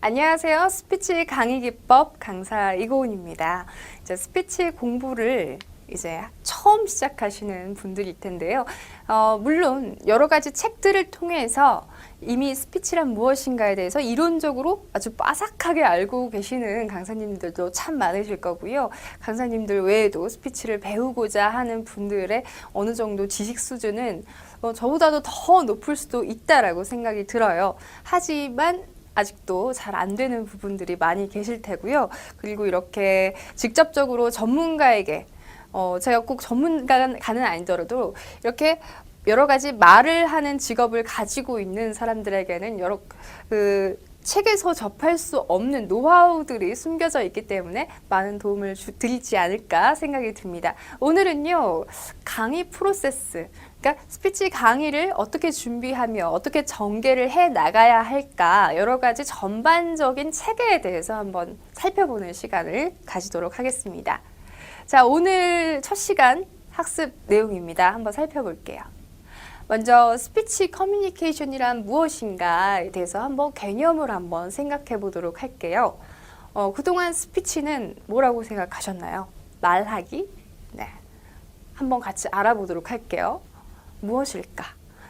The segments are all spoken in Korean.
안녕하세요. 스피치 강의 기법 강사 이고은입니다. 이제 스피치 공부를 이제 처음 시작하시는 분들일 텐데요. 물론 여러 가지 책들을 통해서 이미 스피치란 무엇인가에 대해서 이론적으로 아주 빠삭하게 알고 계시는 강사님들도 참 많으실 거고요. 강사님들 외에도 스피치를 배우고자 하는 분들의 어느 정도 지식 수준은 저보다도 더 높을 수도 있다라고 생각이 들어요. 하지만 아직도 잘 안 되는 부분들이 많이 계실 테고요. 그리고 이렇게 직접적으로 전문가에게 제가 꼭 전문가는 아니더라도 이렇게 여러 가지 말을 하는 직업을 가지고 있는 사람들에게는 여러 책에서 접할 수 없는 노하우들이 숨겨져 있기 때문에 많은 도움을 드리지 않을까 생각이 듭니다. 오늘은요, 강의 프로세스, 그러니까 스피치 강의를 어떻게 준비하며 어떻게 전개를 해 나가야 할까 여러 가지 전반적인 체계에 대해서 한번 살펴보는 시간을 가지도록 하겠습니다. 자, 오늘 첫 시간 학습 내용입니다. 한번 살펴볼게요. 먼저 스피치 커뮤니케이션이란 무엇인가에 대해서 한번 개념을 한번 생각해 보도록 할게요. 그동안 스피치는 뭐라고 생각하셨나요? 말하기? 네. 한번 같이 알아보도록 할게요. 무엇일까?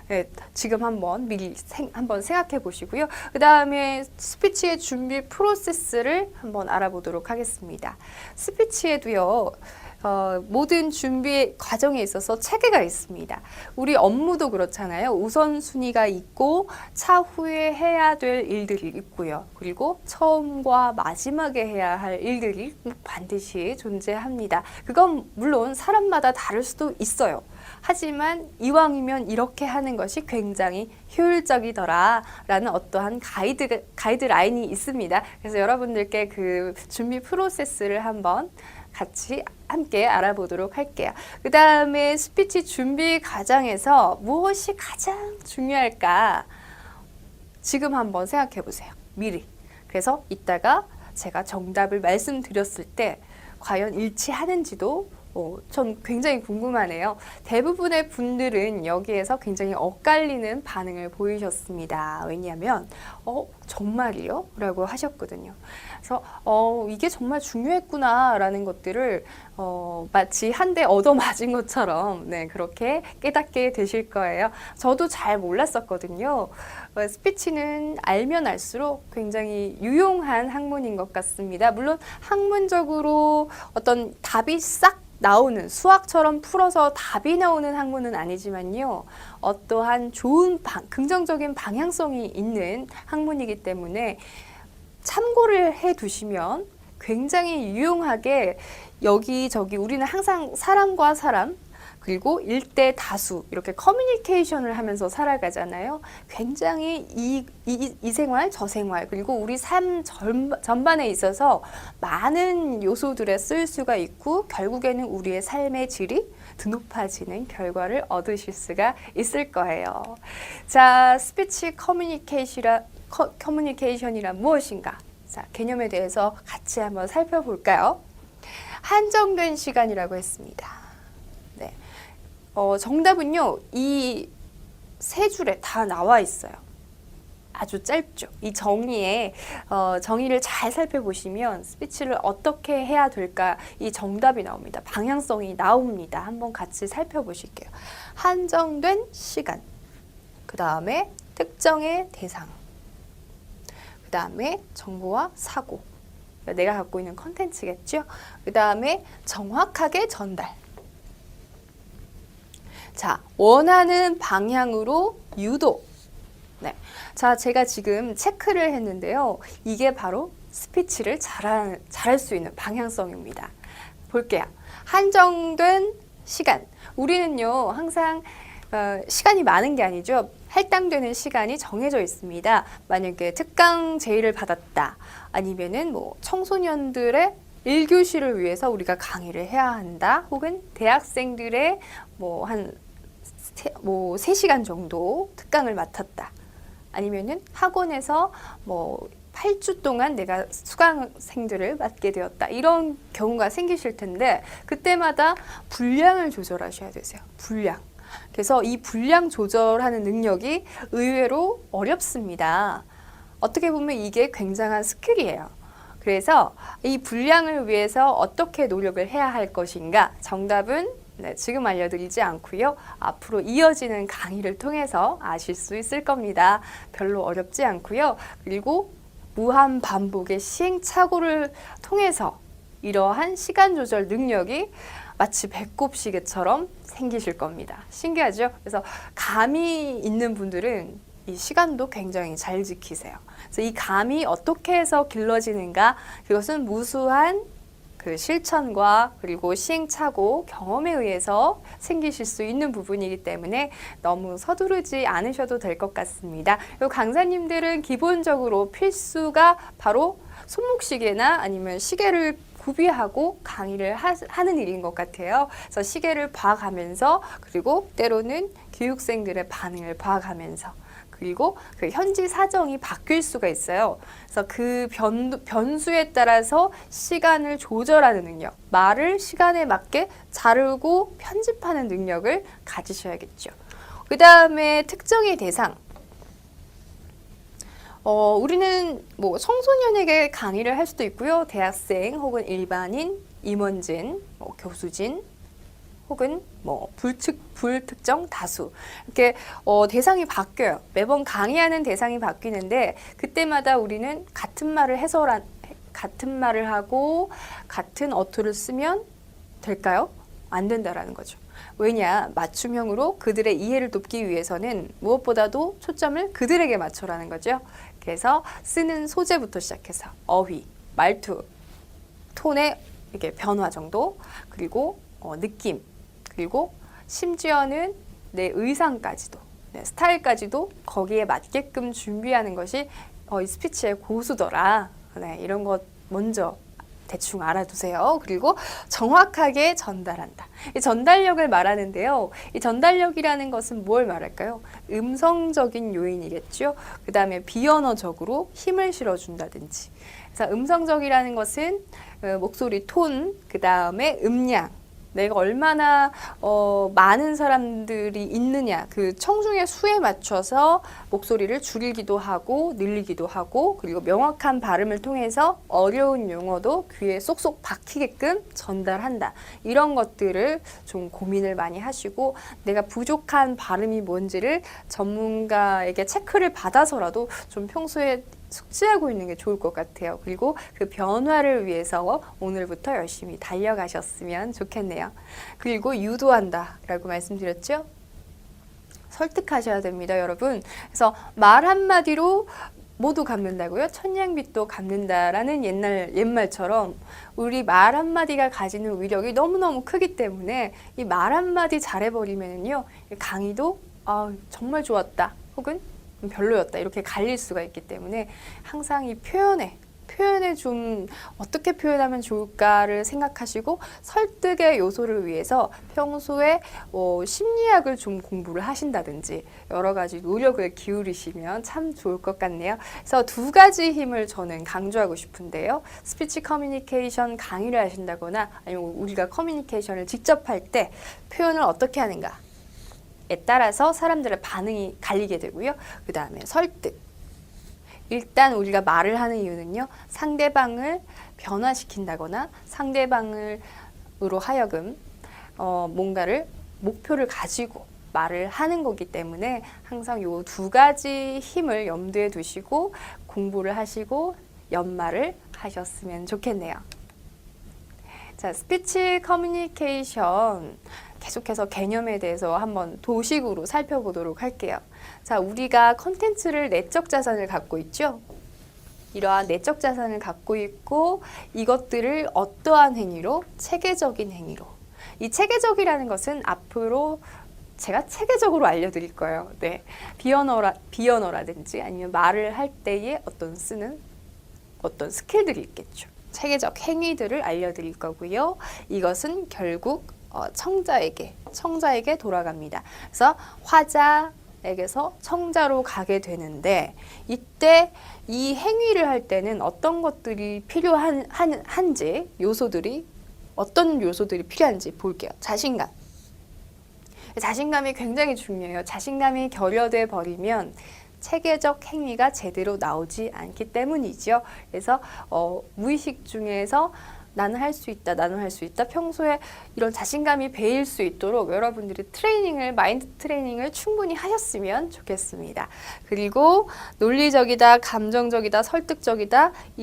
네, 지금 한번 미리 한번 생각해 보시고요. 그 다음에 스피치의 준비 프로세스를 한번 알아보도록 하겠습니다. 스피치에도요, 모든 준비 과정에 있어서 체계가 있습니다. 우리 업무도 그렇잖아요. 우선순위가 있고 차후에 해야 될 일들이 있고요. 그리고 처음과 마지막에 해야 할 일들이 반드시 존재합니다. 그건 물론 사람마다 다를 수도 있어요. 하지만 이왕이면 이렇게 하는 것이 굉장히 효율적이더라 라는 어떠한 가이드라인이 있습니다. 그래서 여러분들께 그 준비 프로세스를 한번 같이 함께 알아보도록 할게요. 그 다음에 스피치 준비 과정에서 무엇이 가장 중요할까? 지금 한번 생각해 보세요. 미리. 그래서 이따가 제가 정답을 말씀드렸을 때 과연 일치하는지도 전 굉장히 궁금하네요. 대부분의 분들은 여기에서 굉장히 엇갈리는 반응을 보이셨습니다. 왜냐하면 정말이요? 라고 하셨거든요. 그래서 이게 정말 중요했구나 라는 것들을 마치 한 대 얻어맞은 것처럼 네, 그렇게 깨닫게 되실 거예요. 저도 잘 몰랐었거든요. 스피치는 알면 알수록 굉장히 유용한 학문인 것 같습니다. 물론 학문적으로 어떤 답이 싹 나오는 수학처럼 풀어서 답이 나오는 학문은 아니지만요. 어떠한 좋은 긍정적인 방향성이 있는 학문이기 때문에 참고를 해 두시면 굉장히 유용하게 여기저기 우리는 항상 사람과 사람 그리고 일대 다수 이렇게 커뮤니케이션을 하면서 살아가잖아요. 굉장히 이 생활, 저 생활 그리고 우리 삶 전반에 있어서 많은 요소들에 쓸 수가 있고 결국에는 우리의 삶의 질이 높아지는 결과를 얻으실 수가 있을 거예요. 자, 스피치 커뮤니케이션이란 무엇인가? 자, 개념에 대해서 같이 한번 살펴볼까요? 한정된 시간이라고 했습니다. 네. 정답은요, 이 세 줄에 다 나와 있어요. 아주 짧죠. 이 정의를 잘 살펴보시면 스피치를 어떻게 해야 될까 이 정답이 나옵니다. 방향성이 나옵니다. 한번 같이 살펴보실게요. 한정된 시간, 그 다음에 특정의 대상, 그 다음에 정보와 사고, 내가 갖고 있는 컨텐츠겠죠. 그 다음에 정확하게 전달. 자, 원하는 방향으로 유도. 네. 자, 제가 지금 체크를 했는데요. 이게 바로 스피치를 잘할 수 있는 방향성입니다. 볼게요. 한정된 시간. 우리는요, 항상 시간이 많은 게 아니죠. 할당되는 시간이 정해져 있습니다. 만약에 특강 제의를 받았다. 아니면은 뭐 청소년들의 1교시를 위해서 우리가 강의를 해야 한다. 혹은 대학생들의 한 3시간 정도 특강을 맡았다. 아니면은 학원에서 8주 동안 내가 수강생들을 맡게 되었다. 이런 경우가 생기실 텐데 그때마다 분량을 조절하셔야 되세요. 분량. 그래서 이 분량 조절하는 능력이 의외로 어렵습니다. 어떻게 보면 이게 굉장한 스킬이에요. 그래서 이 분량을 위해서 어떻게 노력을 해야 할 것인가? 정답은 네, 지금 알려드리지 않고요. 앞으로 이어지는 강의를 통해서 아실 수 있을 겁니다. 별로 어렵지 않고요. 그리고 무한 반복의 시행착오를 통해서 이러한 시간 조절 능력이 마치 배꼽시계처럼 생기실 겁니다. 신기하죠? 그래서 감이 있는 분들은 이 시간도 굉장히 잘 지키세요. 그래서 이 감이 어떻게 해서 길러지는가? 그것은 무수한 그 실천과 그리고 시행착오, 경험에 의해서 생기실 수 있는 부분이기 때문에 너무 서두르지 않으셔도 될 것 같습니다. 그리고 강사님들은 기본적으로 필수가 바로 손목시계나 아니면 시계를 구비하고 강의를 하는 일인 것 같아요. 그래서 시계를 봐가면서 그리고 때로는 교육생들의 반응을 봐가면서 그리고 그 현지 사정이 바뀔 수가 있어요. 그래서 그 변수에 따라서 시간을 조절하는 능력, 말을 시간에 맞게 자르고 편집하는 능력을 가지셔야겠죠. 그 다음에 특정의 대상. 우리는 뭐 청소년에게 강의를 할 수도 있고요. 대학생 혹은 일반인, 임원진, 교수진, 혹은 뭐 불특정 다수 이렇게 대상이 바뀌어요. 매번 강의하는 대상이 바뀌는데 그때마다 우리는 같은 말을 하고 같은 어투를 쓰면 될까요? 안 된다라는 거죠. 왜냐? 맞춤형으로 그들의 이해를 돕기 위해서는 무엇보다도 초점을 그들에게 맞춰라는 거죠. 그래서 쓰는 소재부터 시작해서 어휘, 말투, 톤의 이렇게 변화 정도, 그리고 느낌, 그리고 심지어는 내 의상까지도, 내 스타일까지도 거기에 맞게끔 준비하는 것이 이 스피치의 고수더라. 네, 이런 것 먼저 대충 알아두세요. 그리고 정확하게 전달한다. 이 전달력을 말하는데요. 이 전달력이라는 것은 뭘 말할까요? 음성적인 요인이겠죠. 그 다음에 비언어적으로 힘을 실어준다든지. 그래서 음성적이라는 것은 목소리 톤, 그 다음에 음량, 내가 얼마나 많은 사람들이 있느냐, 그 청중의 수에 맞춰서 목소리를 줄이기도 하고 늘리기도 하고, 그리고 명확한 발음을 통해서 어려운 용어도 귀에 쏙쏙 박히게끔 전달한다. 이런 것들을 좀 고민을 많이 하시고, 내가 부족한 발음이 뭔지를 전문가에게 체크를 받아서라도 좀 평소에 숙지하고 있는 게 좋을 것 같아요. 그리고 그 변화를 위해서 오늘부터 열심히 달려가셨으면 좋겠네요. 그리고 유도한다 라고 말씀드렸죠? 설득하셔야 됩니다, 여러분. 그래서 말 한마디로 모두 갚는다고요? 천냥빚도 갚는다라는 옛말처럼 우리 말 한마디가 가지는 위력이 너무너무 크기 때문에 이 말 한마디 잘해버리면요, 강의도 정말 좋았다 혹은 별로였다 이렇게 갈릴 수가 있기 때문에 항상 이 표현에 좀 어떻게 표현하면 좋을까를 생각하시고 설득의 요소를 위해서 평소에 심리학을 좀 공부를 하신다든지 여러 가지 노력을 기울이시면 참 좋을 것 같네요. 그래서 두 가지 힘을 저는 강조하고 싶은데요. 스피치 커뮤니케이션 강의를 하신다거나 아니면 우리가 커뮤니케이션을 직접 할 때 표현을 어떻게 하는가 에 따라서 사람들의 반응이 갈리게 되고요. 그 다음에 설득. 일단 우리가 말을 하는 이유는요. 상대방을 변화시킨다거나 상대방으로 하여금 뭔가를 목표를 가지고 말을 하는 거기 때문에 항상 요 두 가지 힘을 염두에 두시고 공부를 하시고 연말을 하셨으면 좋겠네요. 자, 스피치 커뮤니케이션 계속해서 개념에 대해서 한번 도식으로 살펴보도록 할게요. 자, 우리가 컨텐츠를 내적 자산을 갖고 있죠. 이러한 내적 자산을 갖고 있고 이것들을 어떠한 행위로? 체계적인 행위로. 이 체계적이라는 것은 앞으로 제가 체계적으로 알려드릴 거예요. 네, 비언어라든지 아니면 말을 할 때에 쓰는 어떤 스킬들이 있겠죠. 체계적 행위들을 알려드릴 거고요. 이것은 결국 청자에게 돌아갑니다. 그래서 화자에게서 청자로 가게 되는데 이때 이 행위를 할 때는 어떤 것들이 필요한지 어떤 요소들이 필요한지 볼게요. 자신감이 굉장히 중요해요. 자신감이 결여돼 버리면 체계적 행위가 제대로 나오지 않기 때문이죠. 그래서 무의식 중에서 나는 할 수 있다, 나는 할 수 있다. 평소에 이런 자신감이 배일 수 있도록 여러분들이 마인드 트레이닝을 충분히 하셨으면 좋겠습니다. 그리고 논리적이다, 감정적이다, 설득적이다.